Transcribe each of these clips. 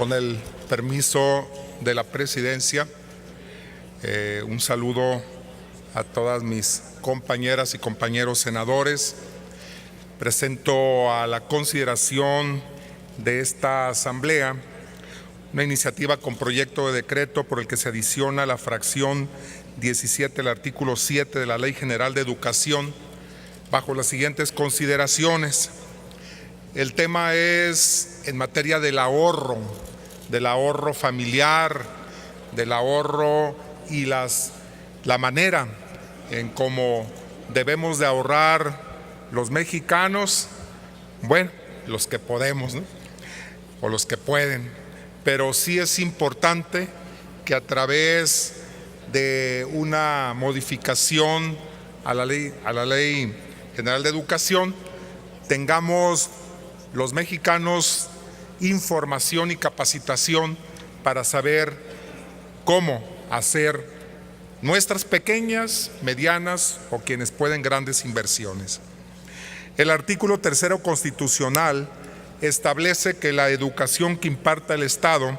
Con el permiso de la presidencia, un saludo a todas mis compañeras y compañeros senadores. Presento a la consideración de esta asamblea una iniciativa con proyecto de decreto por el que se adiciona la fracción 17 del artículo 7 de la Ley General de Educación bajo las siguientes consideraciones. El tema es en materia del ahorro familiar, del ahorro y la manera en cómo debemos de ahorrar los mexicanos, bueno, los que podemos, ¿no? O los que pueden, pero sí es importante que a través de una modificación a la Ley General de Educación tengamos los mexicanos información y capacitación para saber cómo hacer nuestras pequeñas, medianas o quienes pueden grandes inversiones. El artículo 3 constitucional establece que la educación que imparta el Estado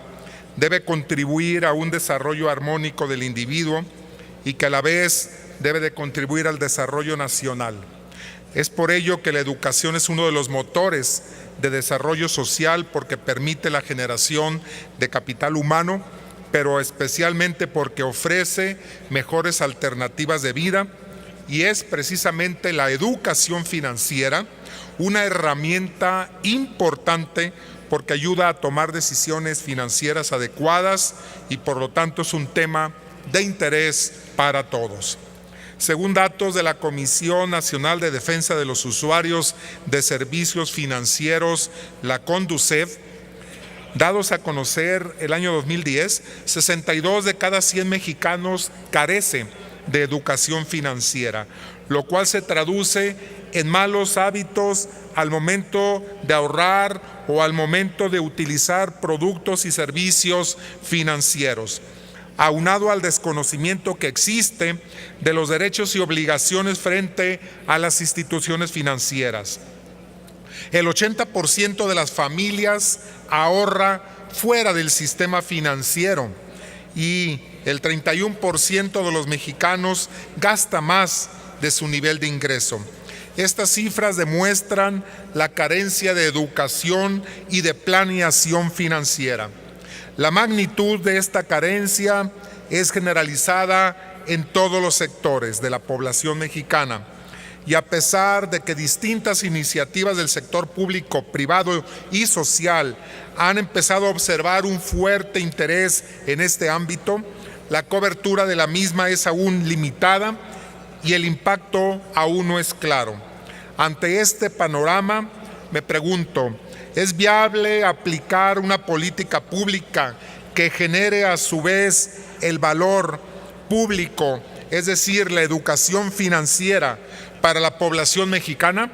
debe contribuir a un desarrollo armónico del individuo y que a la vez debe de contribuir al desarrollo nacional. Es por ello que la educación es uno de los motores de desarrollo social porque permite la generación de capital humano, pero especialmente porque ofrece mejores alternativas de vida, y es precisamente la educación financiera una herramienta importante porque ayuda a tomar decisiones financieras adecuadas y por lo tanto es un tema de interés para todos. Según datos de la Comisión Nacional de Defensa de los Usuarios de Servicios Financieros, la CONDUCEF, dados a conocer el año 2010, 62 de cada 100 mexicanos carece de educación financiera, lo cual se traduce en malos hábitos al momento de ahorrar o al momento de utilizar productos y servicios financieros, aunado al desconocimiento que existe de los derechos y obligaciones frente a las instituciones financieras. El 80% de las familias ahorra fuera del sistema financiero y el 31% de los mexicanos gasta más de su nivel de ingreso. Estas cifras demuestran la carencia de educación y de planeación financiera. La magnitud de esta carencia es generalizada en todos los sectores de la población mexicana. Y a pesar de que distintas iniciativas del sector público, privado y social han empezado a observar un fuerte interés en este ámbito, la cobertura de la misma es aún limitada y el impacto aún no es claro. Ante este panorama, me pregunto, ¿es viable aplicar una política pública que genere a su vez el valor público, es decir, la educación financiera para la población mexicana?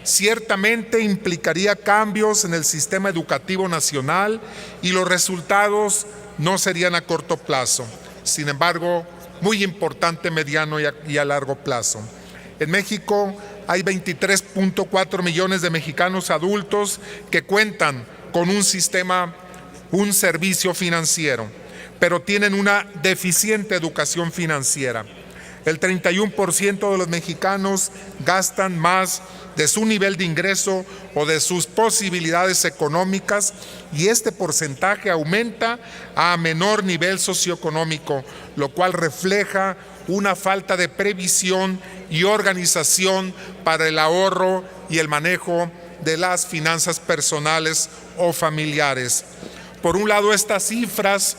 Ciertamente implicaría cambios en el sistema educativo nacional y los resultados no serían a corto plazo. Sin embargo, muy importante mediano y a largo plazo. En México hay 23.4 millones de mexicanos adultos que cuentan con un servicio financiero, pero tienen una deficiente educación financiera. El 31% de los mexicanos gastan más de su nivel de ingreso o de sus posibilidades económicas y este porcentaje aumenta a menor nivel socioeconómico, lo cual refleja una falta de previsión y organización para el ahorro y el manejo de las finanzas personales o familiares. Por un lado, estas cifras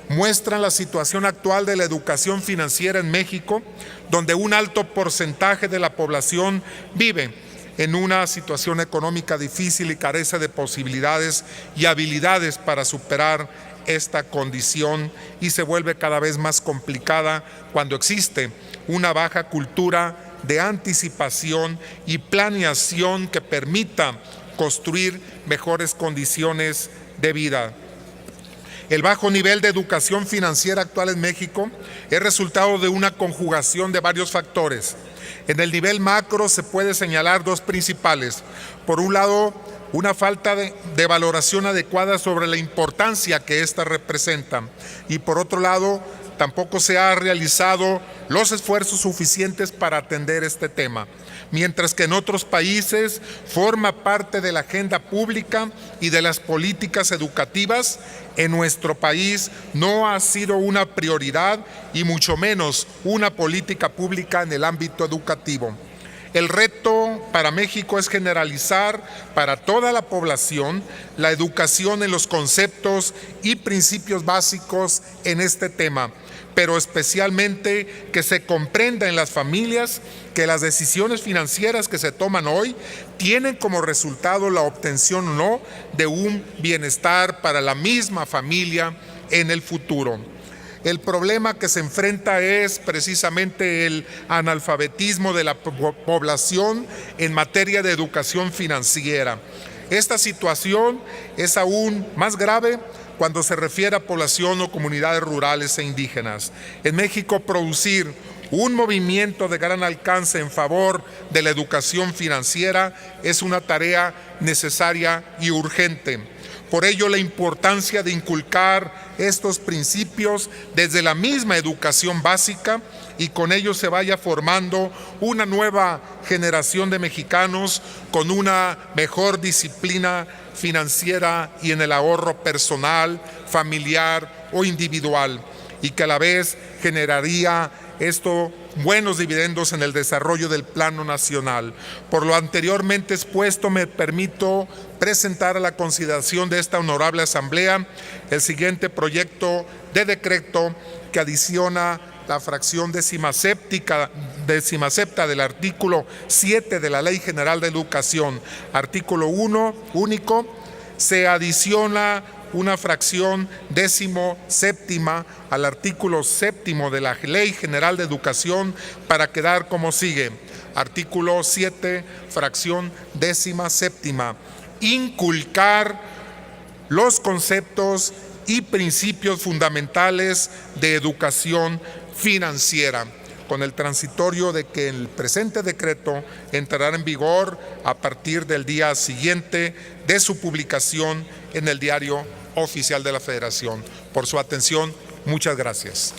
muestran la situación actual de la educación financiera en México, donde un alto porcentaje de la población vive en una situación económica difícil y carece de posibilidades y habilidades para superar esta condición y se vuelve cada vez más complicada cuando existe una baja cultura de anticipación y planeación que permita construir mejores condiciones de vida. El bajo nivel de educación financiera actual en México es resultado de una conjugación de varios factores. En el nivel macro se puede señalar dos principales. Por un lado, una falta de valoración adecuada sobre la importancia que ésta representa. Y por otro lado, tampoco se han realizado los esfuerzos suficientes para atender este tema, mientras que en otros países forma parte de la agenda pública y de las políticas educativas. En nuestro país no ha sido una prioridad y mucho menos una política pública en el ámbito educativo. El reto para México es generalizar para toda la población la educación en los conceptos y principios básicos en este tema, pero especialmente que se comprenda en las familias que las decisiones financieras que se toman hoy tienen como resultado la obtención o no de un bienestar para la misma familia en el futuro. El problema que se enfrenta es precisamente el analfabetismo de la población en materia de educación financiera. Esta situación es aún más grave cuando se refiere a población o comunidades rurales e indígenas. En México, producir un movimiento de gran alcance en favor de la educación financiera es una tarea necesaria y urgente. Por ello, la importancia de inculcar estos principios desde la misma educación básica y con ello se vaya formando una nueva generación de mexicanos con una mejor disciplina financiera y en el ahorro personal, familiar o individual, y que a la vez generaría esto buenos dividendos en el desarrollo del Plano Nacional. Por lo anteriormente expuesto, me permito presentar a la consideración de esta honorable Asamblea el siguiente proyecto de decreto que adiciona la fracción decimasépta del artículo 7 de la Ley General de Educación. Artículo 1 único, se adiciona una fracción 17ª al artículo 7º de la Ley General de Educación para quedar como sigue. Artículo 7, fracción 17ª. Inculcar los conceptos y principios fundamentales de educación financiera, con el transitorio de que el presente decreto entrará en vigor a partir del día siguiente de su publicación en el Diario Oficial de la Federación. Por su atención, muchas gracias.